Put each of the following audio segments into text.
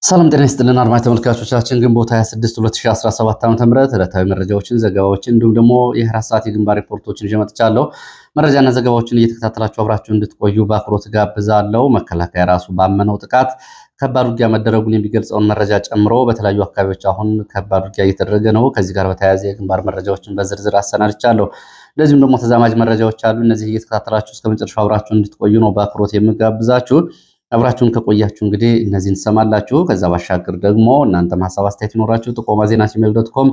ሰላም ጤና ይስጥልን አድማጭ ተመልካቾቻችን ግንቦት 26 2017 ዓ.ም ዕለታዊ መረጃዎችን ዘገባዎችን እንዲሁም ደግሞ የ24 ሰዓት የግንባር ሪፖርቶችን ይዤ መጥቻለሁ። መረጃና ዘገባዎችን እየተከታተላችሁ አብራችሁ እንድትቆዩ በአክብሮት ጋብዛለሁ። መከላከያ ራሱ ባመነው ጥቃት ከባድ ውጊያ መደረጉን የሚገልጸውን መረጃ ጨምሮ በተለያዩ አካባቢዎች አሁን ከባድ ውጊያ እየተደረገ ነው። ከዚህ ጋር በተያያዘ የግንባር መረጃዎችን በዝርዝር አሰናድቻለሁ። እንደዚሁም ደግሞ ተዛማጅ መረጃዎች አሉ። እነዚህ እየተከታተላችሁ እስከ መጨረሻው አብራችሁ እንድትቆዩ ነው በአክብሮት የምጋብዛችሁ። አብራችሁን ከቆያችሁ እንግዲህ እነዚህን ትሰማላችሁ። ከዛ ባሻገር ደግሞ እናንተም ሐሳብ አስተያየት ይኖራችሁ ጥቆማ@gmail.com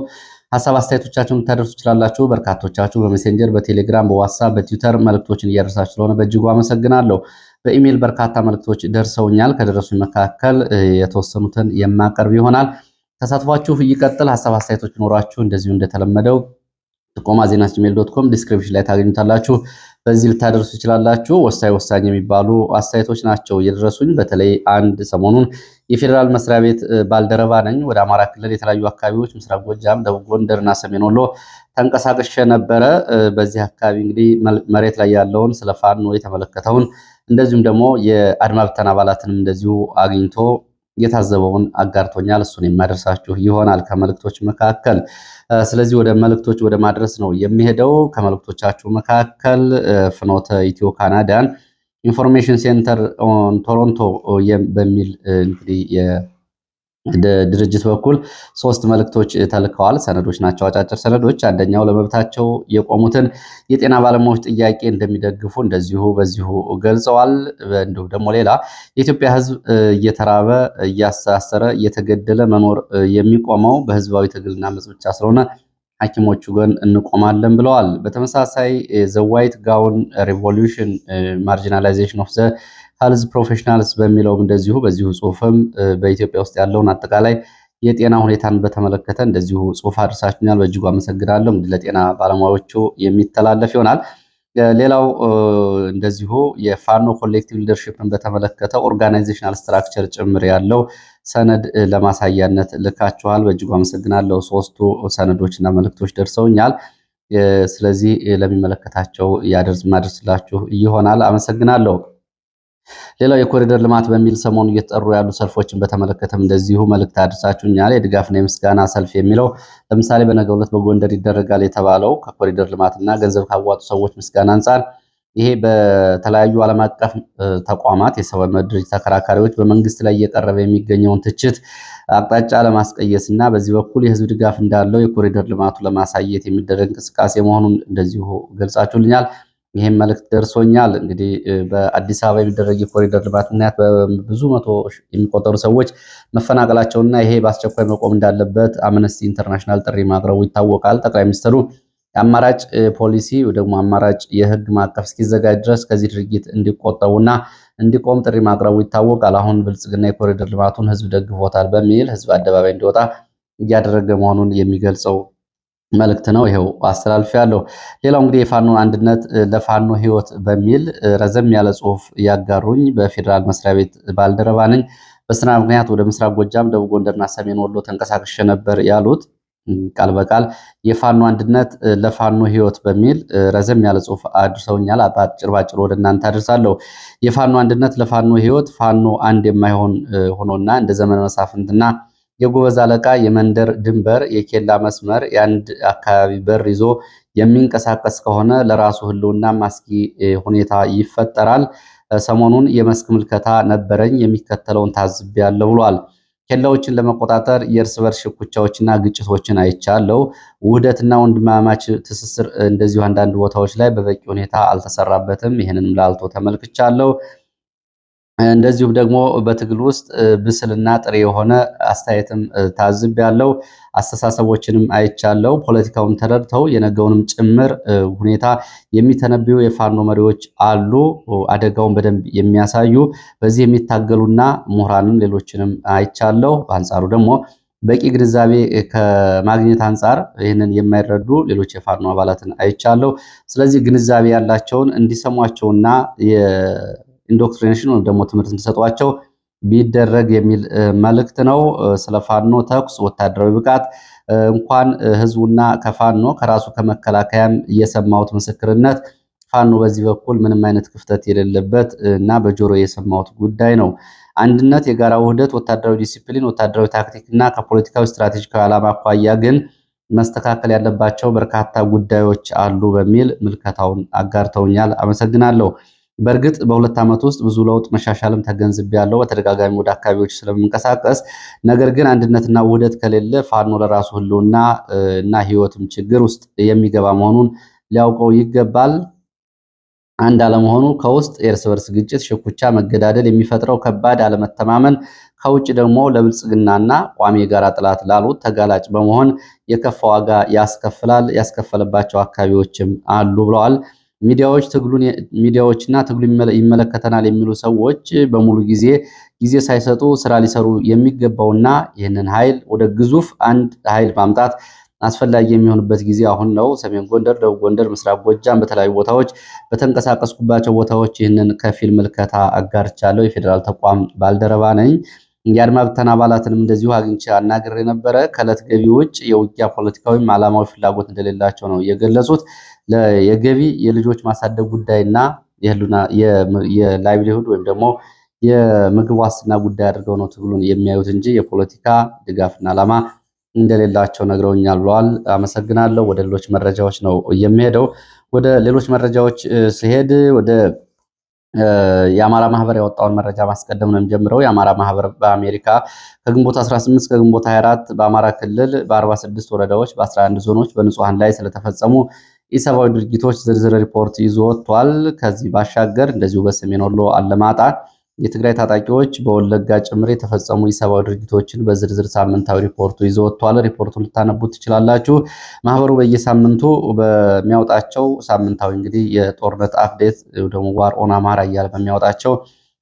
ሐሳብ አስተያየቶቻችሁን ልታደርሱ ትችላላችሁ። በርካቶቻችሁ በሜሴንጀር፣ በቴሌግራም፣ በዋትስአፕ፣ በትዊተር መልእክቶችን እያደረሳችሁ ስለሆነ በእጅጉ አመሰግናለሁ። በኢሜይል በርካታ መልእክቶች ደርሰውኛል። ከደረሱኝ መካከል የተወሰኑትን የማቀርብ ይሆናል። ተሳትፏችሁ ይቀጥል። ሐሳብ አስተያየቶች ይኖራችሁ እንደዚሁ እንደተለመደው ጥቆማ@gmail.com ዲስክሪፕሽን ላይ ታገኙታላችሁ። በዚህ ልታደርሱ ትችላላችሁ። ወሳኝ የሚባሉ አስተያየቶች ናቸው የደረሱኝ። በተለይ አንድ ሰሞኑን የፌዴራል መስሪያ ቤት ባልደረባ ነኝ። ወደ አማራ ክልል የተለያዩ አካባቢዎች ምስራቅ ጎጃም፣ ደቡብ ጎንደርና ሰሜን ወሎ ተንቀሳቅሼ ነበረ። በዚህ አካባቢ እንግዲህ መሬት ላይ ያለውን ስለ ፋኖ የተመለከተውን እንደዚሁም ደግሞ የአድማ ብተና አባላትንም እንደዚሁ አግኝቶ የታዘበውን አጋርቶኛል። እሱን የማደርሳችሁ ይሆናል ከመልእክቶች መካከል። ስለዚህ ወደ መልእክቶች ወደ ማድረስ ነው የሚሄደው። ከመልእክቶቻችሁ መካከል ፍኖተ ኢትዮ ካናዳን ኢንፎርሜሽን ሴንተር ኦን ቶሮንቶ በሚል እንግዲህ ድርጅት በኩል 3 መልእክቶች ተልከዋል። ሰነዶች ናቸው፣ አጫጭር ሰነዶች። አንደኛው ለመብታቸው የቆሙትን የጤና ባለሙያዎች ጥያቄ እንደሚደግፉ እንደዚሁ በዚሁ ገልጸዋል። እንዲሁም ደግሞ ሌላ የኢትዮጵያ ሕዝብ እየተራበ እያሳሰረ እየተገደለ መኖር የሚቆመው በህዝባዊ ትግልና አመጽ ብቻ ስለሆነ ሐኪሞቹ ግን እንቆማለን ብለዋል። በተመሳሳይ ዘ ዋይት ጋውን ሪቮሉሽን ማርጂናላይዜሽን ኦፍ ዘ ሄልዝ ፕሮፌሽናልስ በሚለውም እንደዚሁ በዚሁ ጽሁፍም በኢትዮጵያ ውስጥ ያለውን አጠቃላይ የጤና ሁኔታን በተመለከተ እንደዚሁ ጽሁፍ አድርሳችሁኛል። በእጅጉ አመሰግናለሁ። እንግዲህ ለጤና ባለሙያዎቹ የሚተላለፍ ይሆናል። ሌላው እንደዚሁ የፋኖ ኮሌክቲቭ ሊደርሺፕን በተመለከተ ኦርጋናይዜሽናል ስትራክቸር ጭምር ያለው ሰነድ ለማሳያነት ልካችኋል። በእጅጉ አመሰግናለሁ። 3ቱ ሰነዶችና መልእክቶች ደርሰውኛል። ስለዚህ ለሚመለከታቸው ማድረስላችሁ ይሆናል። አመሰግናለሁ። ሌላው የኮሪደር ልማት በሚል ሰሞኑ እየተጠሩ ያሉ ሰልፎችን በተመለከተም እንደዚሁ መልእክት አድርሳችሁኛል። የድጋፍና የምስጋና ሰልፍ የሚለው ለምሳሌ በነገው ዕለት በጎንደር ይደረጋል የተባለው ከኮሪደር ልማትና ገንዘብ ካዋጡ ሰዎች ምስጋና አንጻር ይሄ በተለያዩ ዓለም አቀፍ ተቋማት የሰብአዊ መብት ድርጅት ተከራካሪዎች በመንግስት ላይ እየቀረበ የሚገኘውን ትችት አቅጣጫ ለማስቀየስ እና በዚህ በኩል የህዝብ ድጋፍ እንዳለው የኮሪደር ልማቱ ለማሳየት የሚደረግ እንቅስቃሴ መሆኑን እንደዚሁ ገልጻችሁልኛል። ይህም መልእክት ደርሶኛል። እንግዲህ በአዲስ አበባ የሚደረግ የኮሪደር ልማት ምክንያት በብዙ መቶ የሚቆጠሩ ሰዎች መፈናቀላቸውና ይሄ በአስቸኳይ መቆም እንዳለበት አምነስቲ ኢንተርናሽናል ጥሪ ማቅረቡ ይታወቃል። ጠቅላይ ሚኒስትሩ አማራጭ ፖሊሲ ደግሞ አማራጭ የህግ ማዕቀፍ እስኪዘጋጅ ድረስ ከዚህ ድርጊት እንዲቆጠቡና እንዲቆም ጥሪ ማቅረቡ ይታወቃል። አሁን ብልጽግና የኮሪደር ልማቱን ህዝብ ደግፎታል በሚል ህዝብ አደባባይ እንዲወጣ እያደረገ መሆኑን የሚገልጸው መልእክት ነው። ይሄው አስተላልፌያለሁ። ሌላው እንግዲህ የፋኖ አንድነት ለፋኖ ህይወት በሚል ረዘም ያለ ጽሁፍ ያጋሩኝ በፌዴራል መስሪያ ቤት ባልደረባ ነኝ። በስራ ምክንያት ወደ ምስራቅ ጎጃም፣ ደቡብ ጎንደርና ሰሜን ወሎ ተንቀሳቅሼ ነበር ያሉት ቃል በቃል የፋኖ አንድነት ለፋኖ ህይወት በሚል ረዘም ያለ ጽሁፍ አድርሰውኛል። ባጭር ወደ እናንተ አድርሳለሁ። የፋኖ አንድነት ለፋኖ ህይወት ፋኖ አንድ የማይሆን ሆኖና እንደ ዘመነ መሳፍንትና የጎበዝ አለቃ የመንደር ድንበር የኬላ መስመር የአንድ አካባቢ በር ይዞ የሚንቀሳቀስ ከሆነ ለራሱ ህልውና አስጊ ሁኔታ ይፈጠራል። ሰሞኑን የመስክ ምልከታ ነበረኝ፣ የሚከተለውን ታዝቤያለሁ ብሏል። ኬላዎችን ለመቆጣጠር የእርስ በርስ ሽኩቻዎችና ግጭቶችን አይቻለው። ውህደትና ወንድማማች ትስስር እንደዚሁ አንዳንድ ቦታዎች ላይ በበቂ ሁኔታ አልተሰራበትም። ይህንንም ላልቶ ተመልክቻለሁ። እንደዚሁም ደግሞ በትግል ውስጥ ብስልና ጥሬ የሆነ አስተያየትም ታዝቤያለሁ። አስተሳሰቦችንም አይቻለው። ፖለቲካውን ተረድተው የነገውንም ጭምር ሁኔታ የሚተነብዩ የፋኖ መሪዎች አሉ፣ አደጋውን በደንብ የሚያሳዩ በዚህ የሚታገሉና ምሁራንም ሌሎችንም አይቻለው። በአንጻሩ ደግሞ በቂ ግንዛቤ ከማግኘት አንጻር ይህንን የማይረዱ ሌሎች የፋኖ አባላትን አይቻለው። ስለዚህ ግንዛቤ ያላቸውን እንዲሰሟቸውና ኢንዶክትሪኔሽን ወይም ደግሞ ትምህርት እንዲሰጧቸው ቢደረግ የሚል መልእክት ነው። ስለ ፋኖ ተኩስ፣ ወታደራዊ ብቃት እንኳን ህዝቡና ከፋኖ ከራሱ ከመከላከያም የሰማሁት ምስክርነት ፋኖ በዚህ በኩል ምንም አይነት ክፍተት የሌለበት እና በጆሮ የሰማሁት ጉዳይ ነው። አንድነት፣ የጋራ ውህደት፣ ወታደራዊ ዲሲፕሊን፣ ወታደራዊ ታክቲክ እና ከፖለቲካዊ ስትራቴጂካዊ ዓላማ አኳያ ግን መስተካከል ያለባቸው በርካታ ጉዳዮች አሉ በሚል ምልከታውን አጋርተውኛል። አመሰግናለሁ። በእርግጥ በሁለት ዓመት ውስጥ ብዙ ለውጥ መሻሻልም ተገንዝቤያለሁ በተደጋጋሚ ወደ አካባቢዎች ስለምንቀሳቀስ። ነገር ግን አንድነትና ውህደት ከሌለ ፋኖ ለራሱ ህልውና እና ህይወትም ችግር ውስጥ የሚገባ መሆኑን ሊያውቀው ይገባል። አንድ አለመሆኑ ከውስጥ የእርስ በርስ ግጭት፣ ሽኩቻ፣ መገዳደል የሚፈጥረው ከባድ አለመተማመን ከውጭ ደግሞ ለብልጽግናና ቋሚ የጋራ ጠላት ላሉት ተጋላጭ በመሆን የከፋ ዋጋ ያስከፍላል። ያስከፈለባቸው አካባቢዎችም አሉ ብለዋል። ሚዲያዎችና ትግሉ ይመለከተናል የሚሉ ሰዎች በሙሉ ጊዜ ሳይሰጡ ስራ ሊሰሩ የሚገባውና ይህንን ኃይል ወደ ግዙፍ አንድ ኃይል ማምጣት አስፈላጊ የሚሆንበት ጊዜ አሁን ነው። ሰሜን ጎንደር፣ ደቡብ ጎንደር፣ ምስራቅ ጎጃም በተለያዩ ቦታዎች በተንቀሳቀስኩባቸው ቦታዎች ይህንን ከፊል ምልከታ አጋርቻለሁ። የፌዴራል ተቋም ባልደረባ ነኝ። የአድማ ብተና አባላትንም እንደዚሁ አግኝቼ አናግሬ ነበረ። ከዕለት ገቢ ውጭ የውጊያ ፖለቲካዊም ዓላማዊ ፍላጎት እንደሌላቸው ነው የገለጹት። የገቢ የልጆች ማሳደግ ጉዳይና የላይቭሊሁድ ወይም ደግሞ የምግብ ዋስትና ጉዳይ አድርገው ነው ትግሉን የሚያዩት እንጂ የፖለቲካ ድጋፍና ዓላማ እንደሌላቸው ነግረውኛል ብለዋል። አመሰግናለሁ። ወደ ሌሎች መረጃዎች ነው የሚሄደው። ወደ ሌሎች መረጃዎች ሲሄድ ወደ የአማራ ማህበር ያወጣውን መረጃ ማስቀደም ነው የሚጀምረው። የአማራ ማህበር በአሜሪካ ከግንቦት 18 እስከ ግንቦት 24 በአማራ ክልል በ46 ወረዳዎች በ11 ዞኖች በንጹሐን ላይ ስለተፈጸሙ ኢሰብአዊ ድርጊቶች ዝርዝር ሪፖርት ይዞ ወጥቷል። ከዚህ ባሻገር እንደዚሁ በሰሜን ወሎ አለማጣ የትግራይ ታጣቂዎች በወለጋ ጭምር የተፈጸሙ ኢሰብአዊ ድርጊቶችን በዝርዝር ሳምንታዊ ሪፖርቱ ይዞ ወጥቷል። ሪፖርቱን ልታነቡት ትችላላችሁ። ማህበሩ በየሳምንቱ በሚያወጣቸው ሳምንታዊ እንግዲህ የጦርነት አፕዴት ደግሞ ዋር ኦን አማራ እያለ በሚያወጣቸው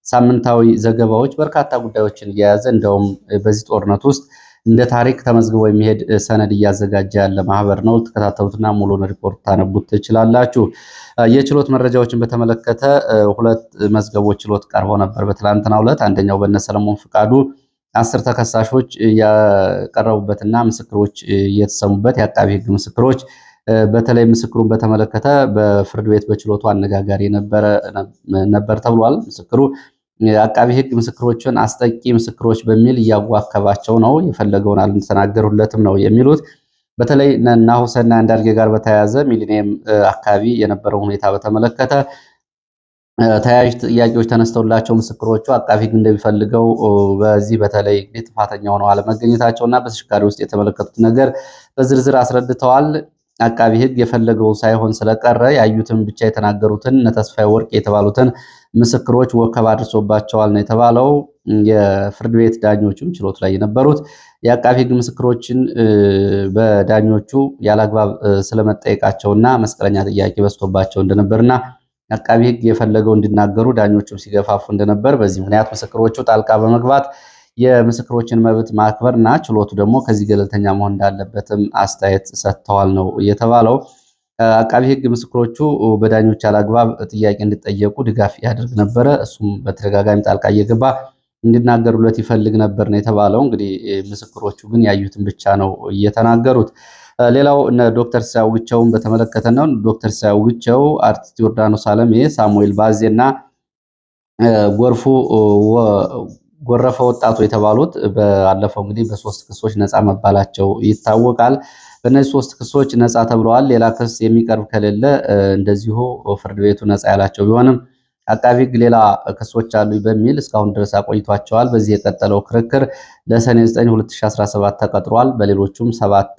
ሳምንታዊ ዘገባዎች በርካታ ጉዳዮችን እየያዘ እንደውም በዚህ ጦርነት ውስጥ እንደ ታሪክ ተመዝግቦ የሚሄድ ሰነድ እያዘጋጀ ያለ ማህበር ነው። ልትከታተሉትና ሙሉን ሪፖርት ታነቡት ትችላላችሁ። የችሎት መረጃዎችን በተመለከተ ሁለት መዝገቦች ችሎት ቀርበው ነበር በትላንትናው ዕለት። አንደኛው በእነ ሰለሞን ፍቃዱ 10 ተከሳሾች ያቀረቡበትና ምስክሮች የተሰሙበት የአቃቢ ሕግ ምስክሮች በተለይ ምስክሩን በተመለከተ በፍርድ ቤት በችሎቱ አነጋጋሪ ነበር ተብሏል። ምስክሩ አቃቢ ሕግ ምስክሮችን አስጠቂ ምስክሮች በሚል እያዋከባቸው ነው። የፈለገውን አልተናገሩለትም ነው የሚሉት። በተለይ ናሁሰና አንዳርጌ ጋር በተያያዘ ሚሊኒየም አካባቢ የነበረው ሁኔታ በተመለከተ ተያያዥ ጥያቄዎች ተነስተውላቸው ምስክሮቹ አቃቢ ሕግ እንደሚፈልገው በዚህ በተለይ እንግዲህ ጥፋተኛ ሆነው አለመገኘታቸውና በተሽከርካሪ ውስጥ የተመለከቱት ነገር በዝርዝር አስረድተዋል። አቃቢ ሕግ የፈለገው ሳይሆን ስለቀረ ያዩትን ብቻ የተናገሩትን እነ ተስፋዬ ወርቅ የተባሉትን ምስክሮች ወከባ አድርሶባቸዋል ነው የተባለው። የፍርድ ቤት ዳኞችም ችሎት ላይ የነበሩት የአቃቢ ሕግ ምስክሮችን በዳኞቹ ያላግባብ ስለመጠየቃቸውና መስቀለኛ ጥያቄ በዝቶባቸው እንደነበርና አቃቢ ሕግ የፈለገው እንዲናገሩ ዳኞቹም ሲገፋፉ እንደነበር፣ በዚህ ምክንያት ምስክሮቹ ጣልቃ በመግባት የምስክሮችን መብት ማክበርና ችሎቱ ደግሞ ከዚህ ገለልተኛ መሆን እንዳለበትም አስተያየት ሰጥተዋል ነው የተባለው። አቃቢ ሕግ ምስክሮቹ በዳኞች ያላግባብ ጥያቄ እንዲጠየቁ ድጋፍ ያደርግ ነበረ። እሱም በተደጋጋሚ ጣልቃ እየገባ እንዲናገሩለት ይፈልግ ነበር ነው የተባለው። እንግዲህ ምስክሮቹ ግን ያዩትን ብቻ ነው እየተናገሩት። ሌላው ዶክተር ሲያውግቸውን በተመለከተ ነው። ዶክተር ሲያውግቸው፣ አርቲስት ዮርዳኖስ አለሜ፣ ሳሙኤል ባዜና ጎረፈ ወጣቱ የተባሉት ባለፈው እንግዲህ በ3 ክሶች ነፃ መባላቸው ይታወቃል። በእነዚህ 3 ክሶች ነፃ ተብለዋል። ሌላ ክስ የሚቀርብ ከሌለ እንደዚሁ ፍርድ ቤቱ ነፃ ያላቸው ቢሆንም አቃቢ ሕግ ሌላ ክሶች አሉ በሚል እስካሁን ድረስ አቆይቷቸዋል። በዚህ የቀጠለው ክርክር ለሰኔ 9 2017 ተቀጥሯል። በሌሎቹም 7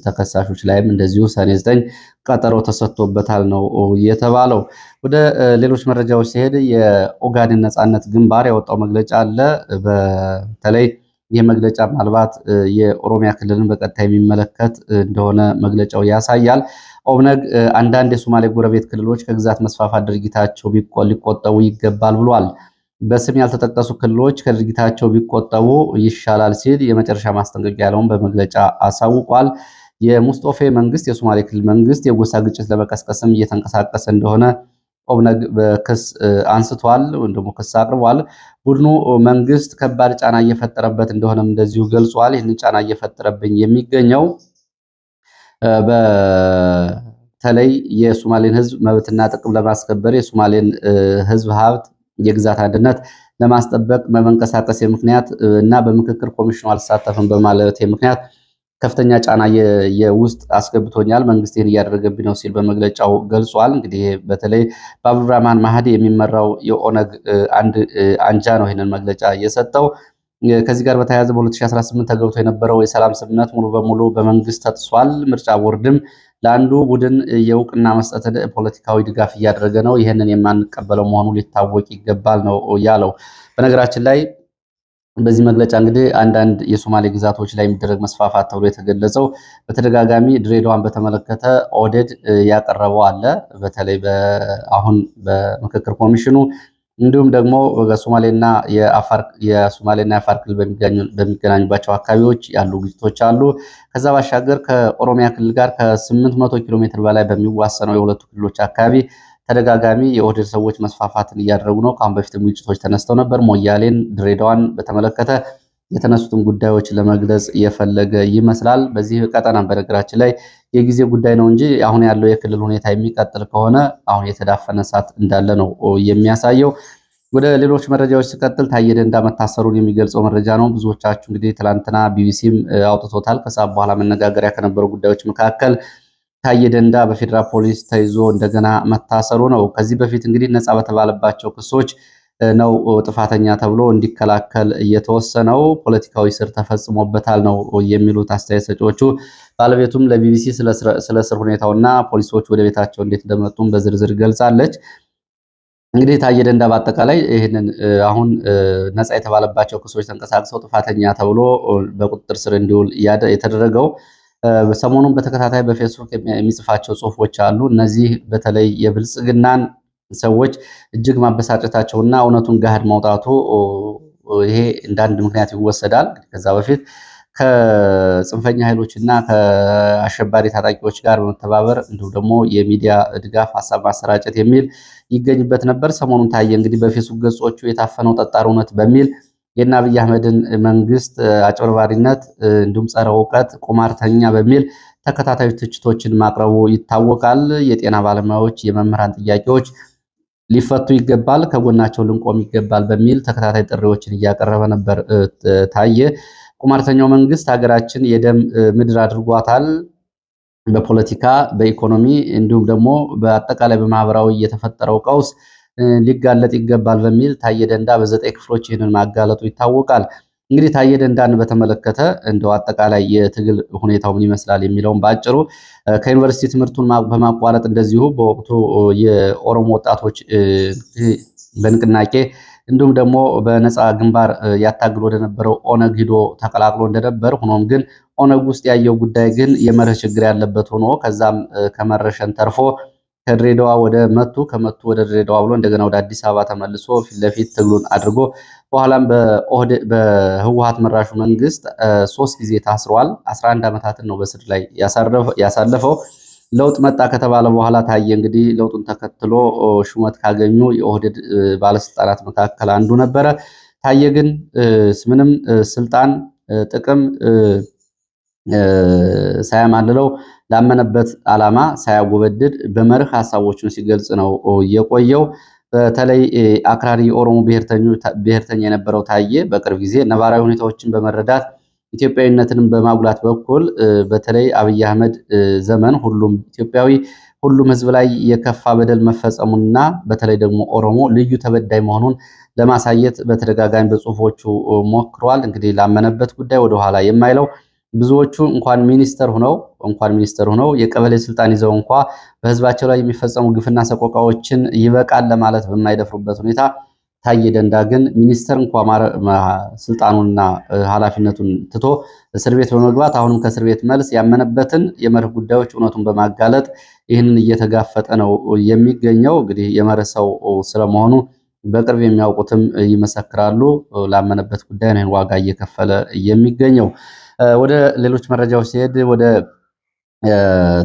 ተከሳሾች ላይም እንደዚሁ ሰኔ 9 ቀጠሮ ተሰጥቶበታል ነው የተባለው። ወደ ሌሎች መረጃዎች ሲሄድ የኦጋዴን ነፃነት ግንባር ያወጣው መግለጫ አለ። በተለይ ይህ መግለጫ ምናልባት የኦሮሚያ ክልልን በቀጥታ የሚመለከት እንደሆነ መግለጫው ያሳያል። ኦብነግ አንዳንድ የሶማሌ ጎረቤት ክልሎች ከግዛት መስፋፋት ድርጊታቸው ሊቆጠቡ ይገባል ብሏል። በስም ያልተጠቀሱ ክልሎች ከድርጊታቸው ቢቆጠቡ ይሻላል ሲል የመጨረሻ ማስጠንቀቂያ ያለውን በመግለጫ አሳውቋል። የሙስጦፌ መንግስት የሶማሌ ክልል መንግስት የጎሳ ግጭት ለመቀስቀስም እየተንቀሳቀሰ እንደሆነ ኦብነግ በክስ አንስቷል ወይም ደግሞ ክስ አቅርቧል። ቡድኑ መንግስት ከባድ ጫና እየፈጠረበት እንደሆነም እንደዚሁ ገልጿል። ይህንን ጫና እየፈጠረብኝ የሚገኘው በተለይ የሶማሌን ህዝብ መብትና ጥቅም ለማስከበር የሶማሌን ህዝብ ሀብት፣ የግዛት አንድነት ለማስጠበቅ በመንቀሳቀስ ምክንያት እና በምክክር ኮሚሽኑ አልሳተፍም በማለት ምክንያት ከፍተኛ ጫና የውስጥ አስገብቶኛል፣ መንግስት ይህን እያደረገብኝ ነው ሲል በመግለጫው ገልጿል። እንግዲህ በተለይ በአብዱራህማን ማህዲ የሚመራው የኦነግ አንድ አንጃ ነው ይህንን መግለጫ የሰጠው። ከዚህ ጋር በተያያዘ በ2018 ተገብቶ የነበረው የሰላም ስምምነት ሙሉ በሙሉ በመንግስት ተጥሷል። ምርጫ ቦርድም ለአንዱ ቡድን የእውቅና መስጠትን ፖለቲካዊ ድጋፍ እያደረገ ነው። ይህንን የማንቀበለው መሆኑ ሊታወቅ ይገባል ነው ያለው። በነገራችን ላይ በዚህ መግለጫ እንግዲህ አንዳንድ የሶማሌ ግዛቶች ላይ የሚደረግ መስፋፋት ተብሎ የተገለጸው በተደጋጋሚ ድሬዳዋን በተመለከተ ኦህዴድ ያቀረበው አለ። በተለይ አሁን በምክክር ኮሚሽኑ እንዲሁም ደግሞ በሶማሌና የአፋር ክልል በሚገናኙባቸው አካባቢዎች ያሉ ግጭቶች አሉ። ከዛ ባሻገር ከኦሮሚያ ክልል ጋር ከ800 ኪሎ ሜትር በላይ በሚዋሰነው የሁለቱ ክልሎች አካባቢ ተደጋጋሚ የኦህዴድ ሰዎች መስፋፋትን እያደረጉ ነው። ከአሁን በፊትም ግጭቶች ተነስተው ነበር። ሞያሌን፣ ድሬዳዋን በተመለከተ የተነሱትን ጉዳዮች ለመግለጽ የፈለገ ይመስላል። በዚህ ቀጠና በነገራችን ላይ የጊዜ ጉዳይ ነው እንጂ አሁን ያለው የክልል ሁኔታ የሚቀጥል ከሆነ አሁን የተዳፈነ እሳት እንዳለ ነው የሚያሳየው። ወደ ሌሎች መረጃዎች ሲቀጥል ታየ ደንዳ መታሰሩን የሚገልጸው መረጃ ነው። ብዙዎቻችሁ እንግዲህ ትላንትና ቢቢሲም አውጥቶታል። ከሰዓት በኋላ መነጋገሪያ ከነበሩ ጉዳዮች መካከል ታየ ደንዳ በፌዴራል ፖሊስ ተይዞ እንደገና መታሰሩ ነው። ከዚህ በፊት እንግዲህ ነፃ በተባለባቸው ክሶች ነው ጥፋተኛ ተብሎ እንዲከላከል እየተወሰነው። ፖለቲካዊ ስር ተፈጽሞበታል ነው የሚሉት አስተያየት ሰጪዎቹ። ባለቤቱም ለቢቢሲ ስለ እስር ሁኔታውና ፖሊሶች ወደ ቤታቸው እንዴት እንደመጡም በዝርዝር ገልጻለች። እንግዲህ ታየ ደንዳ በአጠቃላይ ይህንን አሁን ነፃ የተባለባቸው ክሶች ተንቀሳቅሰው ጥፋተኛ ተብሎ በቁጥጥር ስር እንዲውል የተደረገው ሰሞኑን በተከታታይ በፌስቡክ የሚጽፋቸው ጽሁፎች አሉ። እነዚህ በተለይ የብልጽግናን ሰዎች እጅግ ማበሳጨታቸውና እውነቱን ገሃድ ማውጣቱ ይሄ እንዳንድ ምክንያት ይወሰዳል። ከዛ በፊት ከጽንፈኛ ኃይሎች እና ከአሸባሪ ታጣቂዎች ጋር በመተባበር እንዲሁም ደግሞ የሚዲያ ድጋፍ ሀሳብ ማሰራጨት የሚል ይገኝበት ነበር። ሰሞኑን ታየ እንግዲህ በፌስቡክ ገጾቹ የታፈነው ጠጣር እውነት በሚል የእነ አብይ አህመድን መንግስት አጭበርባሪነት እንዲሁም ጸረ እውቀት ቁማርተኛ በሚል ተከታታይ ትችቶችን ማቅረቡ ይታወቃል። የጤና ባለሙያዎች፣ የመምህራን ጥያቄዎች ሊፈቱ ይገባል፣ ከጎናቸው ልንቆም ይገባል በሚል ተከታታይ ጥሪዎችን እያቀረበ ነበር ታየ። ቁማርተኛው መንግስት ሀገራችን የደም ምድር አድርጓታል። በፖለቲካ በኢኮኖሚ እንዲሁም ደግሞ በአጠቃላይ በማህበራዊ የተፈጠረው ቀውስ ሊጋለጥ ይገባል በሚል ታየ ደንዳ በ9 ክፍሎች ይህንን ማጋለጡ ይታወቃል። እንግዲህ ታየ ደንዳን በተመለከተ እንደው አጠቃላይ የትግል ሁኔታው ምን ይመስላል የሚለውን በአጭሩ ከዩኒቨርሲቲ ትምህርቱን በማቋረጥ እንደዚሁ በወቅቱ የኦሮሞ ወጣቶች በንቅናቄ እንዲሁም ደግሞ በነፃ ግንባር ያታግል ወደነበረው ኦነግ ሂዶ ተቀላቅሎ እንደነበር፣ ሆኖም ግን ኦነግ ውስጥ ያየው ጉዳይ ግን የመርህ ችግር ያለበት ሆኖ ከዛም ከመረሸን ተርፎ ከድሬዳዋ ወደ መቱ ከመቱ ወደ ድሬዳዋ ብሎ እንደገና ወደ አዲስ አበባ ተመልሶ ፊት ለፊት ትግሉን አድርጎ በኋላም በህወሓት መራሹ መንግስት 3 ጊዜ ታስሯል። 11 ዓመታትን ነው በስር ላይ ያሳለፈው። ለውጥ መጣ ከተባለ በኋላ ታየ እንግዲህ ለውጡን ተከትሎ ሹመት ካገኙ የኦህዴድ ባለስልጣናት መካከል አንዱ ነበረ። ታየ ግን ምንም ስልጣን ጥቅም ሳያማልለው ላመነበት ዓላማ ሳያጎበድድ በመርህ ሀሳቦችን ሲገልጽ ነው የቆየው። በተለይ አክራሪ የኦሮሞ ብሔርተኛ የነበረው ታየ በቅርብ ጊዜ ነባራዊ ሁኔታዎችን በመረዳት ኢትዮጵያዊነትንም በማጉላት በኩል በተለይ አብይ አህመድ ዘመን ሁሉም ኢትዮጵያዊ ሁሉም ህዝብ ላይ የከፋ በደል መፈጸሙና በተለይ ደግሞ ኦሮሞ ልዩ ተበዳይ መሆኑን ለማሳየት በተደጋጋሚ በጽሁፎቹ ሞክሯል። እንግዲህ ላመነበት ጉዳይ ወደኋላ የማይለው ብዙዎቹ እንኳን ሚኒስተር ሆነው የቀበሌ ስልጣን ይዘው እንኳ በህዝባቸው ላይ የሚፈጸሙ ግፍና ሰቆቃዎችን ይበቃል ለማለት በማይደፍሩበት ሁኔታ ታየ ደንዳ ግን ሚኒስተር እንኳ ስልጣኑንና ኃላፊነቱን ትቶ እስር ቤት በመግባት አሁንም ከእስር ቤት መልስ ያመነበትን የመርህ ጉዳዮች እውነቱን በማጋለጥ ይህንን እየተጋፈጠ ነው የሚገኘው። እንግዲህ የመርህ ሰው ስለመሆኑ በቅርብ የሚያውቁትም ይመሰክራሉ። ላመነበት ጉዳይ ነው ዋጋ እየከፈለ የሚገኘው። ወደ ሌሎች መረጃዎች ሲሄድ ወደ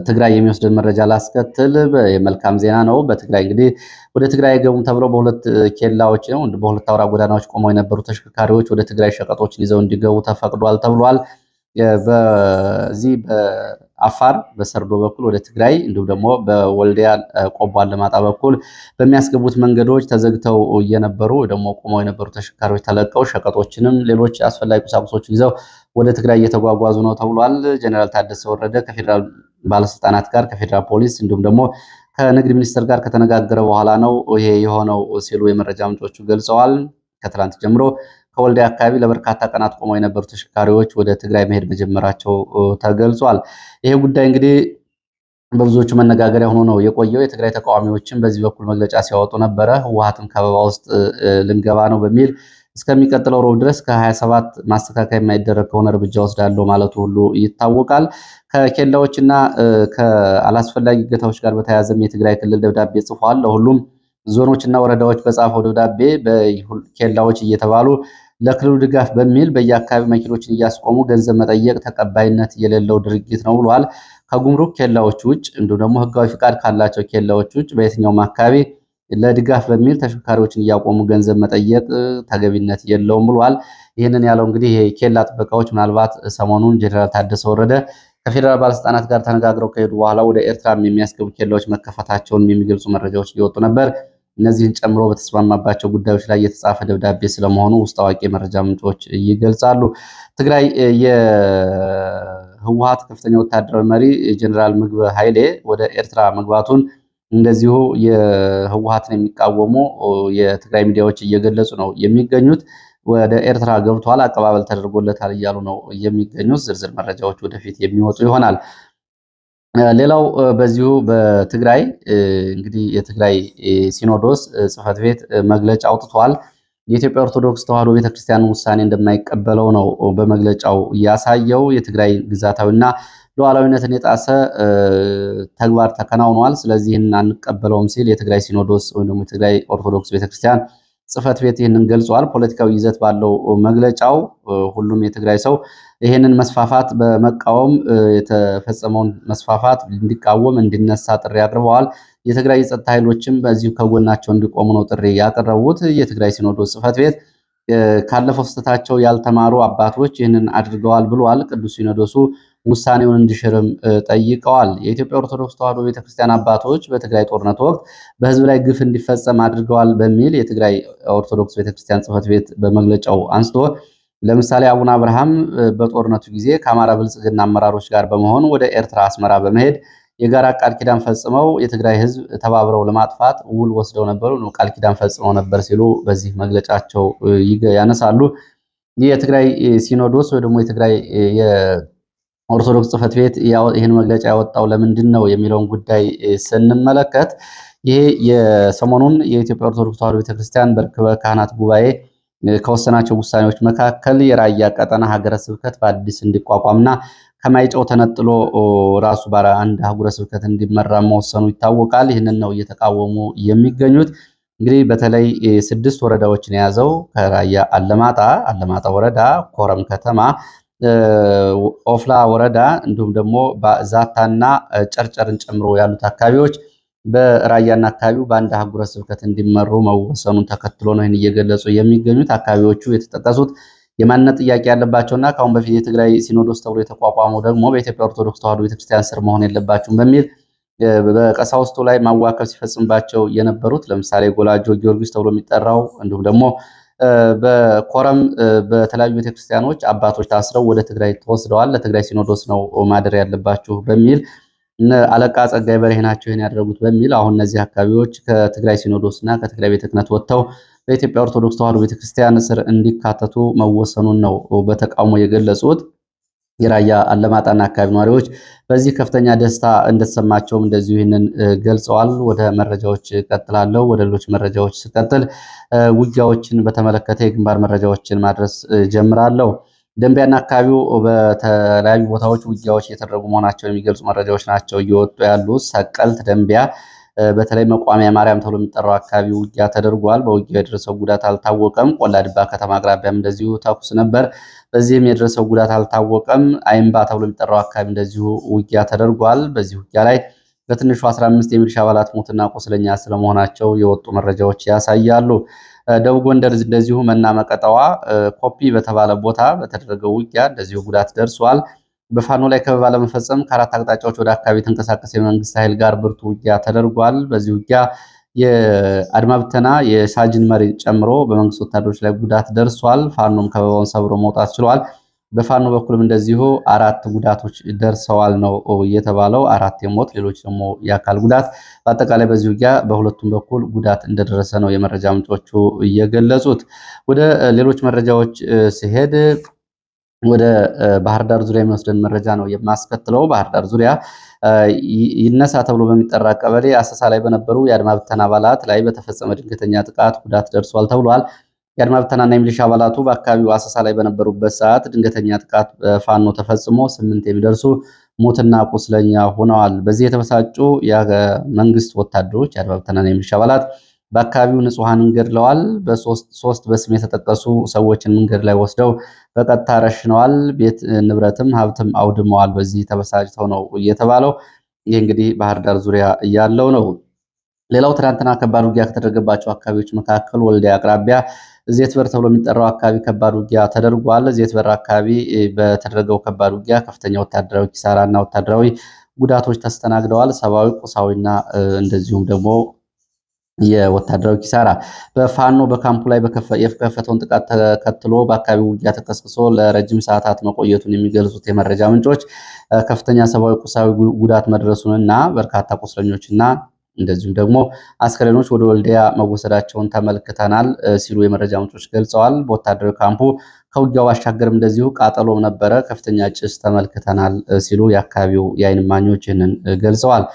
ትግራይ የሚወስደን መረጃ ላስከትል። የመልካም ዜና ነው። በትግራይ እንግዲህ ወደ ትግራይ አይገቡም ተብለው በሁለት ኬላዎች ነው በሁለት አውራ ጎዳናዎች ቆመው የነበሩ ተሽከርካሪዎች ወደ ትግራይ ሸቀጦችን ይዘው እንዲገቡ ተፈቅዷል ተብሏል። በዚህ አፋር በሰርዶ በኩል ወደ ትግራይ እንዲሁም ደግሞ በወልዲያ ቆቦ አለማጣ በኩል በሚያስገቡት መንገዶች ተዘግተው እየነበሩ ደግሞ ቆመው የነበሩ ተሽከርካሪዎች ተለቀው ሸቀጦችንም ሌሎች አስፈላጊ ቁሳቁሶችን ይዘው ወደ ትግራይ እየተጓጓዙ ነው ተብሏል። ጀነራል ታደሰ ወረደ ከፌዴራል ባለስልጣናት ጋር ከፌዴራል ፖሊስ እንዲሁም ደግሞ ከንግድ ሚኒስቴር ጋር ከተነጋገረ በኋላ ነው ይሄ የሆነው ሲሉ የመረጃ ምንጮቹ ገልጸዋል። ከትላንት ጀምሮ ከወልዲያ አካባቢ ለበርካታ ቀናት ቆመው የነበሩ ተሽከርካሪዎች ወደ ትግራይ መሄድ መጀመራቸው ተገልጿል። ይሄ ጉዳይ እንግዲህ በብዙዎቹ መነጋገሪያ ሆኖ ነው የቆየው። የትግራይ ተቃዋሚዎችም በዚህ በኩል መግለጫ ሲያወጡ ነበረ። ህወሓትም ከበባ ውስጥ ልንገባ ነው በሚል እስከሚቀጥለው ሮብ ድረስ ከ27 ማስተካከያ የማይደረግ ከሆነ እርምጃ ወስዳለሁ ማለቱ ሁሉ ይታወቃል። ከኬላዎችና ከአላስፈላጊ እገታዎች ጋር በተያያዘም የትግራይ ክልል ደብዳቤ ጽፏል። ለሁሉም ዞኖችና ወረዳዎች በጻፈው ደብዳቤ በኬላዎች እየተባሉ ለክልሉ ድጋፍ በሚል በየአካባቢ መኪኖችን እያስቆሙ ገንዘብ መጠየቅ ተቀባይነት የሌለው ድርጊት ነው ብሏል። ከጉምሩክ ኬላዎች ውጭ እንዲሁም ደግሞ ህጋዊ ፍቃድ ካላቸው ኬላዎች ውጭ በየትኛውም አካባቢ ለድጋፍ በሚል ተሽከርካሪዎችን እያቆሙ ገንዘብ መጠየቅ ተገቢነት የለውም ብሏል። ይህንን ያለው እንግዲህ የኬላ ጥበቃዎች ምናልባት ሰሞኑን ጀነራል ታደሰ ወረደ ከፌዴራል ባለስልጣናት ጋር ተነጋግረው ከሄዱ በኋላ ወደ ኤርትራም የሚያስገቡ ኬላዎች መከፈታቸውን የሚገልጹ መረጃዎች እየወጡ ነበር። እነዚህን ጨምሮ በተስማማባቸው ጉዳዮች ላይ የተጻፈ ደብዳቤ ስለመሆኑ ውስጥ አዋቂ የመረጃ ምንጮች ይገልጻሉ። ትግራይ የህወሓት ከፍተኛ ወታደራዊ መሪ ጀነራል ምግበ ኃይሌ ወደ ኤርትራ መግባቱን እንደዚሁ የህወሓትን የሚቃወሙ የትግራይ ሚዲያዎች እየገለጹ ነው የሚገኙት። ወደ ኤርትራ ገብቷል፣ አቀባበል ተደርጎለታል እያሉ ነው የሚገኙት። ዝርዝር መረጃዎች ወደፊት የሚወጡ ይሆናል። ሌላው በዚሁ በትግራይ እንግዲህ የትግራይ ሲኖዶስ ጽሕፈት ቤት መግለጫ አውጥቷል። የኢትዮጵያ ኦርቶዶክስ ተዋሕዶ ቤተክርስቲያን ውሳኔ እንደማይቀበለው ነው በመግለጫው ያሳየው። የትግራይ ግዛታዊና ሉዓላዊነትን የጣሰ ተግባር ተከናውኗል፣ ስለዚህ ይህንን አንቀበለውም ሲል የትግራይ ሲኖዶስ ወይም ደግሞ የትግራይ ኦርቶዶክስ ቤተክርስቲያን ጽሕፈት ቤት ይህንን ገልጿል። ፖለቲካዊ ይዘት ባለው መግለጫው ሁሉም የትግራይ ሰው ይህንን መስፋፋት በመቃወም የተፈጸመውን መስፋፋት እንዲቃወም እንዲነሳ ጥሪ አቅርበዋል። የትግራይ የጸጥታ ኃይሎችም በዚሁ ከጎናቸው እንዲቆሙ ነው ጥሪ ያቀረቡት። የትግራይ ሲኖዶስ ጽሕፈት ቤት ካለፈው ስህተታቸው ያልተማሩ አባቶች ይህንን አድርገዋል ብለዋል። ቅዱስ ሲኖዶሱ ውሳኔውን እንዲሽርም ጠይቀዋል። የኢትዮጵያ ኦርቶዶክስ ተዋሕዶ ቤተክርስቲያን አባቶች በትግራይ ጦርነት ወቅት በሕዝብ ላይ ግፍ እንዲፈጸም አድርገዋል በሚል የትግራይ ኦርቶዶክስ ቤተክርስቲያን ጽሕፈት ቤት በመግለጫው አንስቶ ለምሳሌ አቡነ አብርሃም በጦርነቱ ጊዜ ከአማራ ብልጽግና አመራሮች ጋር በመሆን ወደ ኤርትራ አስመራ በመሄድ የጋራ ቃል ኪዳን ፈጽመው የትግራይ ሕዝብ ተባብረው ለማጥፋት ውል ወስደው ነበሩ፣ ቃል ኪዳን ፈጽመው ነበር ሲሉ በዚህ መግለጫቸው ያነሳሉ። ይህ የትግራይ ሲኖዶስ ወይ ደግሞ የትግራይ ኦርቶዶክስ ጽሕፈት ቤት ይህን መግለጫ ያወጣው ለምንድን ነው የሚለውን ጉዳይ ስንመለከት ይሄ የሰሞኑን የኢትዮጵያ ኦርቶዶክስ ተዋሕዶ ቤተክርስቲያን በርክበ ካህናት ጉባኤ ከወሰናቸው ውሳኔዎች መካከል የራያ ቀጠና ሀገረ ስብከት በአዲስ እንዲቋቋምና ከማይጨው ተነጥሎ ራሱ አንድ አህጉረ ስብከት እንዲመራ መወሰኑ ይታወቃል። ይህንን ነው እየተቃወሙ የሚገኙት። እንግዲህ በተለይ 6 ወረዳዎችን የያዘው ከራያ አለማጣ ወረዳ፣ ኮረም ከተማ፣ ኦፍላ ወረዳ እንዲሁም ደግሞ ዛታና ጨርጨርን ጨምሮ ያሉት አካባቢዎች በራያና አካባቢው በአንድ አህጉረ ስብከት እንዲመሩ መወሰኑን ተከትሎ ነው ይህን እየገለጹ የሚገኙት። አካባቢዎቹ የተጠቀሱት የማንነት ጥያቄ ያለባቸውና ከአሁን በፊት የትግራይ ሲኖዶስ ተብሎ የተቋቋመው ደግሞ በኢትዮጵያ ኦርቶዶክስ ተዋሕዶ ቤተክርስቲያን ስር መሆን የለባቸውም በሚል በቀሳውስቱ ላይ ማዋከብ ሲፈጽምባቸው የነበሩት ለምሳሌ ጎላጆ ጊዮርጊስ ተብሎ የሚጠራው እንዲሁም ደግሞ በኮረም በተለያዩ ቤተክርስቲያኖች አባቶች ታስረው ወደ ትግራይ ተወስደዋል። ለትግራይ ሲኖዶስ ነው ማደር ያለባችሁ በሚል አለቃ ጸጋይ በርሄ ናቸው ይህን ያደረጉት በሚል አሁን እነዚህ አካባቢዎች ከትግራይ ሲኖዶስና ከትግራይ ቤተ ክህነት ወጥተው በኢትዮጵያ ኦርቶዶክስ ተዋሕዶ ቤተክርስቲያን ስር እንዲካተቱ መወሰኑን ነው በተቃውሞ የገለጹት። የራያ አለማጣና አካባቢ ነዋሪዎች በዚህ ከፍተኛ ደስታ እንደተሰማቸውም እንደዚሁ ይህንን ገልጸዋል። ወደ መረጃዎች ቀጥላለሁ። ወደ ሌሎች መረጃዎች ስቀጥል ውጊያዎችን በተመለከተ የግንባር መረጃዎችን ማድረስ ጀምራለሁ። ደንቢያና አካባቢው በተለያዩ ቦታዎች ውጊያዎች እየተደረጉ መሆናቸውን የሚገልጹ መረጃዎች ናቸው እየወጡ ያሉ። ሰቀልት፣ ደንቢያ በተለይ መቋሚያ ማርያም ተብሎ የሚጠራው አካባቢ ውጊያ ተደርጓል። በውጊያው የደረሰው ጉዳት አልታወቀም። ቆላ ድባ ከተማ አቅራቢያም እንደዚሁ ተኩስ ነበር። በዚህም የደረሰው ጉዳት አልታወቀም። አይምባ ተብሎ የሚጠራው አካባቢ እንደዚሁ ውጊያ ተደርጓል። በዚህ ውጊያ ላይ በትንሹ 15 የሚሊሻ አባላት ሞትና ቁስለኛ ስለመሆናቸው የወጡ መረጃዎች ያሳያሉ። ደቡብ ጎንደር እንደዚሁ መና መቀጠዋ ኮፒ በተባለ ቦታ በተደረገው ውጊያ እንደዚሁ ጉዳት ደርሷል። በፋኖ ላይ ከበባ ለመፈጸም ከአራት አቅጣጫዎች ወደ አካባቢ የተንቀሳቀሰ የመንግስት ኃይል ጋር ብርቱ ውጊያ ተደርጓል። በዚህ ውጊያ የአድማ ብተና የሳጅን መሪ ጨምሮ በመንግስት ወታደሮች ላይ ጉዳት ደርሷል። ፋኖም ከበባውን ሰብሮ መውጣት ችሏል። በፋኖ በኩልም እንደዚሁ 4 ጉዳቶች ደርሰዋል ነው የተባለው። 4 የሞት ሌሎች ደግሞ የአካል ጉዳት። በአጠቃላይ በዚህ ውጊያ በሁለቱም በኩል ጉዳት እንደደረሰ ነው የመረጃ ምንጮቹ እየገለጹት። ወደ ሌሎች መረጃዎች ሲሄድ ወደ ባህር ዳር ዙሪያ የሚወስደን መረጃ ነው የማስከትለው። ባህር ዳር ዙሪያ ይነሳ ተብሎ በሚጠራ ቀበሌ አሰሳ ላይ በነበሩ የአድማ ብተና አባላት ላይ በተፈጸመ ድንገተኛ ጥቃት ጉዳት ደርሷል ተብሏል። የአድማ ብተናና የሚሊሻ አባላቱ በአካባቢው አሰሳ ላይ በነበሩበት ሰዓት ድንገተኛ ጥቃት ፋኖ ተፈጽሞ 8 የሚደርሱ ሞትና ቁስለኛ ሆነዋል። በዚህ የተበሳጩ የመንግስት ወታደሮች የአድማ ብተናና የሚሊሻ አባላት በአካባቢው ንጹሐንን ገድለዋል። በሶስት በስም የተጠቀሱ ሰዎችን መንገድ ላይ ወስደው በቀጥታ ረሽነዋል። ቤት ንብረትም ሀብትም አውድመዋል። በዚህ ተበሳጭተው ነው እየተባለው። ይህ እንግዲህ ባህር ዳር ዙሪያ ያለው ነው። ሌላው ትናንትና ከባድ ውጊያ ከተደረገባቸው አካባቢዎች መካከል ወልዲያ አቅራቢያ ዜት በር ተብሎ የሚጠራው አካባቢ ከባድ ውጊያ ተደርጓል። ዜት በር አካባቢ በተደረገው ከባድ ውጊያ ከፍተኛ ወታደራዊ ኪሳራና ወታደራዊ ጉዳቶች ተስተናግደዋል። ሰብአዊ፣ ቁሳዊና እንደዚሁም ደግሞ የወታደራዊ ኪሳራ በፋኖ በካምፑ ላይ የከፈተውን ጥቃት ተከትሎ በአካባቢው ውጊያ ተቀስቅሶ ለረጅም ሰዓታት መቆየቱን የሚገልጹት የመረጃ ምንጮች ከፍተኛ ሰብአዊ፣ ቁሳዊ ጉዳት መድረሱንና በርካታ ቁስለኞችና እንደዚሁም ደግሞ አስከሬኖች ወደ ወልዲያ መወሰዳቸውን ተመልክተናል ሲሉ የመረጃ ምንጮች ገልጸዋል። በወታደራዊ ካምፑ ከውጊያው ባሻገርም እንደዚሁ ቃጠሎም ነበረ፣ ከፍተኛ ጭስ ተመልክተናል ሲሉ የአካባቢው የዓይን እማኞች ይህንን ገልጸዋል።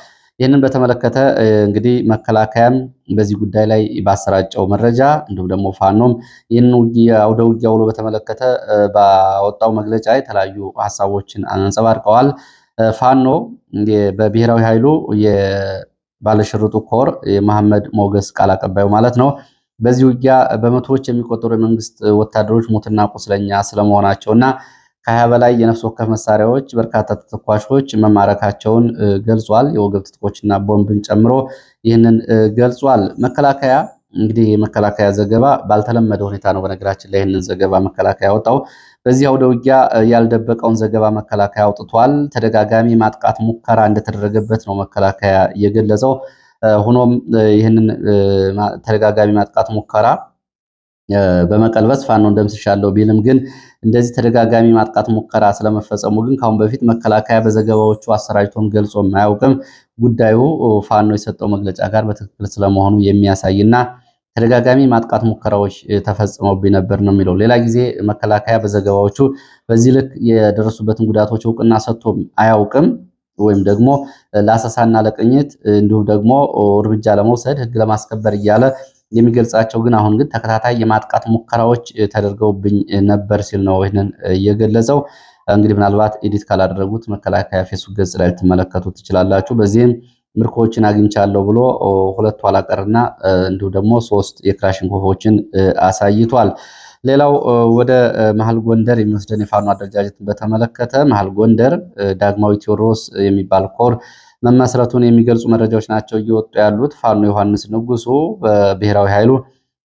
ይህንን በተመለከተ እንግዲህ መከላከያም በዚህ ጉዳይ ላይ ባሰራጨው መረጃ እንዲሁም ደግሞ ፋኖም ይህንን አውደ ውጊያ ውሎ በተመለከተ ባወጣው መግለጫ የተለያዩ ሀሳቦችን አንጸባርቀዋል። ፋኖ በብሔራዊ ኃይሉ ባለሽርጡ ኮር የመሐመድ ሞገስ ቃል አቀባዩ ማለት ነው። በዚህ ውጊያ በመቶዎች የሚቆጠሩ የመንግስት ወታደሮች ሞትና ቁስለኛ ስለመሆናቸውና ከ20 በላይ የነፍስ ወከፍ መሳሪያዎች፣ በርካታ ተተኳሾች መማረካቸውን ገልጿል። የወገብ ትጥቆችና ቦምብን ጨምሮ ይህንን ገልጿል። መከላከያ እንግዲህ የመከላከያ ዘገባ ባልተለመደ ሁኔታ ነው በነገራችን ላይ ይህንን ዘገባ መከላከያ ያወጣው። በዚህ አውደ ውጊያ ያልደበቀውን ዘገባ መከላከያ አውጥቷል። ተደጋጋሚ ማጥቃት ሙከራ እንደተደረገበት ነው መከላከያ የገለጸው። ሆኖም ይህንን ተደጋጋሚ ማጥቃት ሙከራ በመቀልበስ ፋኖ እንደምስሻለው ቢልም ግን እንደዚህ ተደጋጋሚ ማጥቃት ሙከራ ስለመፈጸሙ ግን ካሁን በፊት መከላከያ በዘገባዎቹ አሰራጭቶም ገልጾ የማያውቅም። ጉዳዩ ፋኖ የሰጠው መግለጫ ጋር በትክክል ስለመሆኑ የሚያሳይና ተደጋጋሚ ማጥቃት ሙከራዎች ተፈጽመውብኝ ነበር ነው የሚለው። ሌላ ጊዜ መከላከያ በዘገባዎቹ በዚህ ልክ የደረሱበትን ጉዳቶች እውቅና ሰጥቶም አያውቅም። ወይም ደግሞ ለአሰሳና ለቅኝት እንዲሁም ደግሞ እርምጃ ለመውሰድ ሕግ ለማስከበር እያለ የሚገልጻቸው ግን አሁን ግን ተከታታይ የማጥቃት ሙከራዎች ተደርገውብኝ ነበር ሲል ነው ይህንን የገለጸው። እንግዲህ ምናልባት ኤዲት ካላደረጉት መከላከያ ፌስቡክ ገጽ ላይ ልትመለከቱ ትችላላችሁ። በዚህም ምርኮችን አግኝቻለሁ ብሎ 2 ኋላ ቀርና እንዲሁ ደግሞ 3 የክላሽንኮፎችን አሳይቷል። ሌላው ወደ መሀል ጎንደር የሚወስደን የፋኖ አደረጃጀትን በተመለከተ መሀል ጎንደር ዳግማዊ ቴዎድሮስ የሚባል ኮር መመስረቱን የሚገልጹ መረጃዎች ናቸው እየወጡ ያሉት። ፋኖ ዮሐንስ ንጉሱ በብሔራዊ ኃይሉ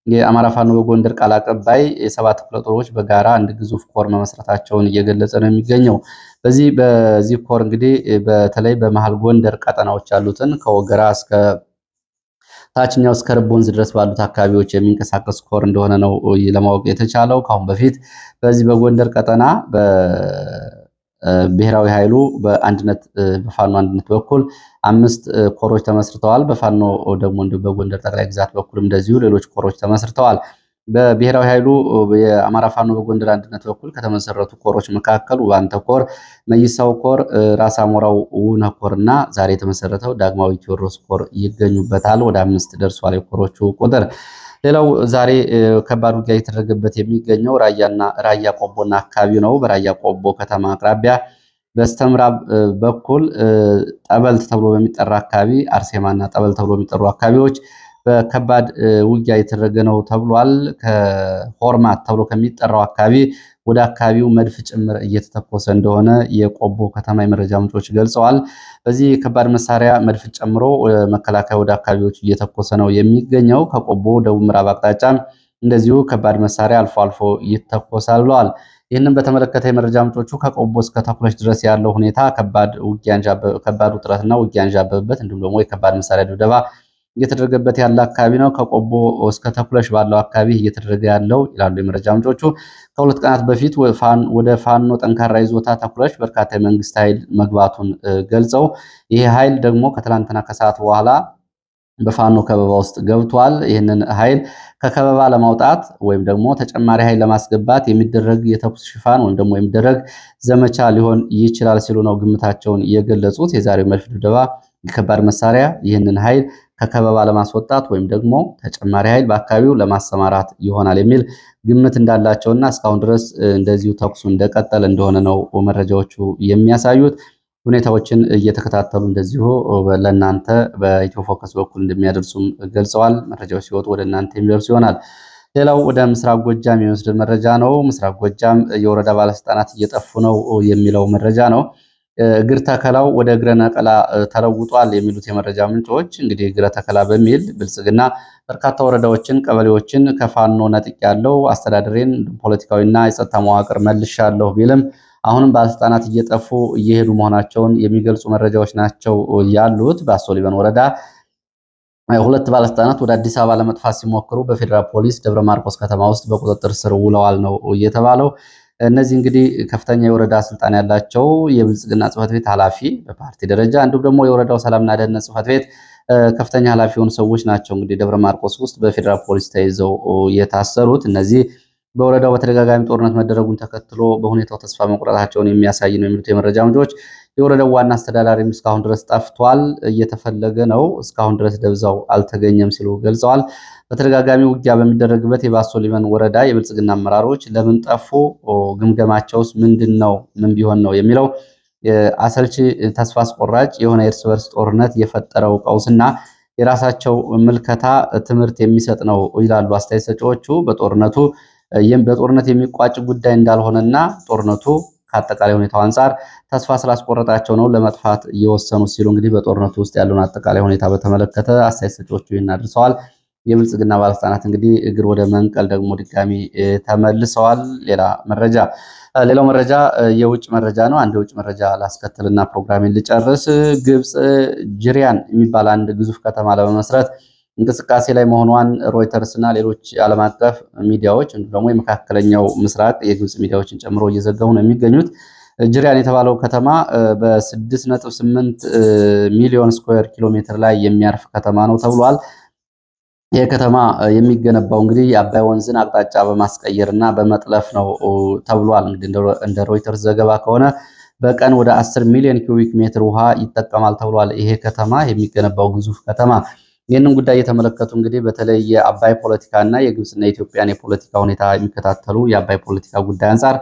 የአማራ ፋኖ በጎንደር ቃል አቀባይ የ7 ክፍለ ጦሮች በጋራ አንድ ግዙፍ ኮር መመስረታቸውን እየገለጸ ነው የሚገኘው። በዚህ ኮር እንግዲህ በተለይ በመሃል ጎንደር ቀጠናዎች ያሉትን ከወገራ እስከ ታችኛው እስከ ርብ ወንዝ ድረስ ባሉት አካባቢዎች የሚንቀሳቀስ ኮር እንደሆነ ነው ለማወቅ የተቻለው። ካሁን በፊት በዚህ በጎንደር ቀጠና ብሔራዊ ኃይሉ በፋኖ አንድነት በኩል 5 ኮሮች ተመስርተዋል። በፋኖ ደግሞ በጎንደር ጠቅላይ ግዛት በኩልም እንደዚሁ ሌሎች ኮሮች ተመስርተዋል። በብሔራዊ ኃይሉ የአማራ ፋኖ በጎንደር አንድነት በኩል ከተመሰረቱ ኮሮች መካከል ውባንተ ኮር፣ መይሳው ኮር፣ ራስ አሞራው ውብነ ኮር እና ዛሬ የተመሰረተው ዳግማዊ ቴዎድሮስ ኮር ይገኙበታል። ወደ 5 ደርሷል የኮሮቹ ቁጥር። ሌላው ዛሬ ከባድ ውጊያ እየተደረገበት የሚገኘው ራያ ቆቦና አካባቢው ነው። በራያ ቆቦ ከተማ አቅራቢያ በስተምዕራብ በኩል ጠበልት ተብሎ በሚጠራ አካባቢ አርሴማና ጠበል ተብሎ የሚጠሩ አካባቢዎች በከባድ ውጊያ የተደረገ ነው ተብሏል። ከሆርማት ተብሎ ከሚጠራው አካባቢ ወደ አካባቢው መድፍ ጭምር እየተተኮሰ እንደሆነ የቆቦ ከተማ የመረጃ ምንጮች ገልጸዋል። በዚህ ከባድ መሳሪያ መድፍ ጨምሮ መከላከያ ወደ አካባቢዎቹ እየተኮሰ ነው የሚገኘው። ከቆቦ ደቡብ ምዕራብ አቅጣጫ እንደዚሁ ከባድ መሳሪያ አልፎ አልፎ ይተኮሳል ብለዋል። ይህንን በተመለከተ የመረጃ ምንጮቹ ከቆቦ እስከ ተኩለሽ ድረስ ያለው ሁኔታ ከባድ ውጥረትና ውጊያ አንዣበበበት እንዲሁም ደግሞ የከባድ መሳሪያ ድብደባ እየተደረገበት ያለ አካባቢ ነው። ከቆቦ እስከ ተኩለሽ ባለው አካባቢ እየተደረገ ያለው ይላሉ የመረጃ ምንጮቹ። ከሁለት ቀናት በፊት ወደ ፋኖ ጠንካራ ይዞታ ተኩለሽ በርካታ የመንግስት ኃይል መግባቱን ገልጸው ይሄ ኃይል ደግሞ ከትላንትና ከሰዓት በኋላ በፋኖ ከበባ ውስጥ ገብቷል። ይህንን ኃይል ከከበባ ለማውጣት ወይም ደግሞ ተጨማሪ ኃይል ለማስገባት የሚደረግ የተኩስ ሽፋን ወይም ደግሞ የሚደረግ ዘመቻ ሊሆን ይችላል ሲሉ ነው ግምታቸውን የገለጹት። የዛሬው መድፍ ድብደባ የከባድ መሳሪያ ይህንን ኃይል ከከበባ ለማስወጣት ወይም ደግሞ ተጨማሪ ኃይል በአካባቢው ለማሰማራት ይሆናል የሚል ግምት እንዳላቸውና እስካሁን ድረስ እንደዚሁ ተኩሱ እንደቀጠለ እንደሆነ ነው መረጃዎቹ የሚያሳዩት። ሁኔታዎችን እየተከታተሉ እንደዚሁ ለእናንተ በኢትዮ ፎከስ በኩል እንደሚያደርሱም ገልጸዋል። መረጃዎች ሲወጡ ወደ እናንተ የሚደርሱ ይሆናል። ሌላው ወደ ምስራቅ ጎጃም የሚወስድን መረጃ ነው። ምስራቅ ጎጃም የወረዳ ባለስልጣናት እየጠፉ ነው የሚለው መረጃ ነው። እግር ተከላው ወደ እግረ ነቀላ ተለውጧል የሚሉት የመረጃ ምንጮች እንግዲህ እግረ ተከላ በሚል ብልጽግና በርካታ ወረዳዎችን፣ ቀበሌዎችን ከፋኖ ነጥቅ ያለው አስተዳደሬን ፖለቲካዊና የጸጥታ መዋቅር መልሻለሁ ቢልም አሁንም ባለስልጣናት እየጠፉ እየሄዱ መሆናቸውን የሚገልጹ መረጃዎች ናቸው ያሉት። በአሶ ሊበን ወረዳ ሁለት ባለስልጣናት ወደ አዲስ አበባ ለመጥፋት ሲሞክሩ በፌዴራል ፖሊስ ደብረ ማርቆስ ከተማ ውስጥ በቁጥጥር ስር ውለዋል ነው እየተባለው። እነዚህ እንግዲህ ከፍተኛ የወረዳ ስልጣን ያላቸው የብልጽግና ጽሕፈት ቤት ኃላፊ በፓርቲ ደረጃ እንዲሁም ደግሞ የወረዳው ሰላምና ደህንነት ጽሕፈት ቤት ከፍተኛ ኃላፊ የሆኑ ሰዎች ናቸው እንግዲህ ደብረ ማርቆስ ውስጥ በፌዴራል ፖሊስ ተይዘው የታሰሩት። እነዚህ በወረዳው በተደጋጋሚ ጦርነት መደረጉን ተከትሎ በሁኔታው ተስፋ መቁረጣቸውን የሚያሳይ ነው የሚሉት የመረጃ ምንጮች። የወረዳው ዋና አስተዳዳሪም እስካሁን ድረስ ጠፍቷል፣ እየተፈለገ ነው፣ እስካሁን ድረስ ደብዛው አልተገኘም ሲሉ ገልጸዋል። በተደጋጋሚ ውጊያ በሚደረግበት የባሶ ሊበን ወረዳ የብልጽግና አመራሮች ለምን ጠፉ፣ ግምገማቸውስ ምንድን ነው፣ ምን ቢሆን ነው የሚለው አሰልቺ ተስፋ አስቆራጭ የሆነ የእርስ በርስ ጦርነት የፈጠረው ቀውስና የራሳቸው ምልከታ ትምህርት የሚሰጥ ነው ይላሉ አስተያየት ሰጪዎቹ። በጦርነት የሚቋጭ ጉዳይ እንዳልሆነና ጦርነቱ ከአጠቃላይ ሁኔታው አንጻር ተስፋ ስላስቆረጣቸው ነው ለመጥፋት እየወሰኑ ሲሉ እንግዲህ በጦርነቱ ውስጥ ያለውን አጠቃላይ ሁኔታ በተመለከተ አስተያየት ሰጪዎቹ ይህን አድርሰዋል። የብልጽግና ባለስልጣናት እንግዲህ እግር ወደ መንቀል ደግሞ ድጋሚ ተመልሰዋል። ሌላው መረጃ የውጭ መረጃ ነው። አንድ የውጭ መረጃ ላስከትልና ፕሮግራሜን ልጨርስ። ግብፅ ጅሪያን የሚባል አንድ ግዙፍ ከተማ ለመመስረት እንቅስቃሴ ላይ መሆኗን ሮይተርስ እና ሌሎች ዓለም አቀፍ ሚዲያዎች እንዲሁም ደግሞ የመካከለኛው ምስራቅ የግብፅ ሚዲያዎችን ጨምሮ እየዘገቡ ነው የሚገኙት። ጅሪያን የተባለው ከተማ በ6.8 ሚሊዮን ስኩዌር ኪሎ ሜትር ላይ የሚያርፍ ከተማ ነው ተብሏል። ይህ ከተማ የሚገነባው እንግዲህ የአባይ ወንዝን አቅጣጫ በማስቀየር እና በመጥለፍ ነው ተብሏል። እንግዲህ እንደ ሮይተርስ ዘገባ ከሆነ በቀን ወደ 10 ሚሊዮን ኪዩቢክ ሜትር ውሃ ይጠቀማል ተብሏል። ይሄ ከተማ የሚገነባው ግዙፍ ከተማ ይህንን ጉዳይ እየተመለከቱ እንግዲህ በተለይ የአባይ ፖለቲካ እና የግብፅና የኢትዮጵያን የፖለቲካ ሁኔታ የሚከታተሉ የአባይ ፖለቲካ ጉዳይ አንጻር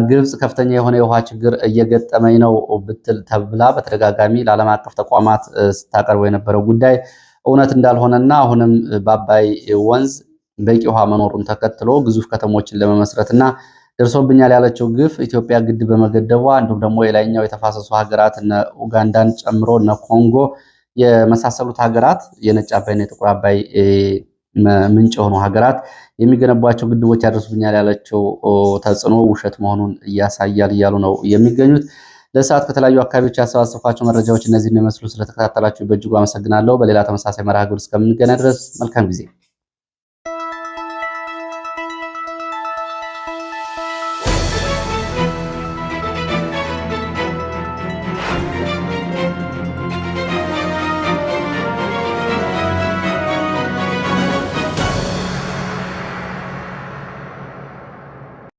ግብፅ ከፍተኛ የሆነ የውሃ ችግር እየገጠመኝ ነው ብትል ተብላ በተደጋጋሚ ለዓለም አቀፍ ተቋማት ስታቀርበው የነበረው ጉዳይ እውነት እንዳልሆነና አሁንም በአባይ ወንዝ በቂ ውሃ መኖሩን ተከትሎ ግዙፍ ከተሞችን ለመመስረትና ደርሶብኛል ያለችው ግፍ ኢትዮጵያ ግድብ በመገደቧ እንዲሁም ደግሞ የላይኛው የተፋሰሱ ሀገራት እነ ኡጋንዳን ጨምሮ እነ ኮንጎ የመሳሰሉት ሀገራት የነጭ አባይና የጥቁር አባይ ምንጭ የሆኑ ሀገራት የሚገነቧቸው ግድቦች ያደርሱብኛል ያለችው ተጽዕኖ ውሸት መሆኑን ያሳያል እያሉ ነው የሚገኙት። ለሰዓት ከተለያዩ አካባቢዎች ያሰባሰብኳቸው መረጃዎች እነዚህን የሚመስሉ። ስለተከታተላችሁ በእጅጉ አመሰግናለሁ። በሌላ ተመሳሳይ መርሃ ግብር እስከምንገናኝ ድረስ መልካም ጊዜ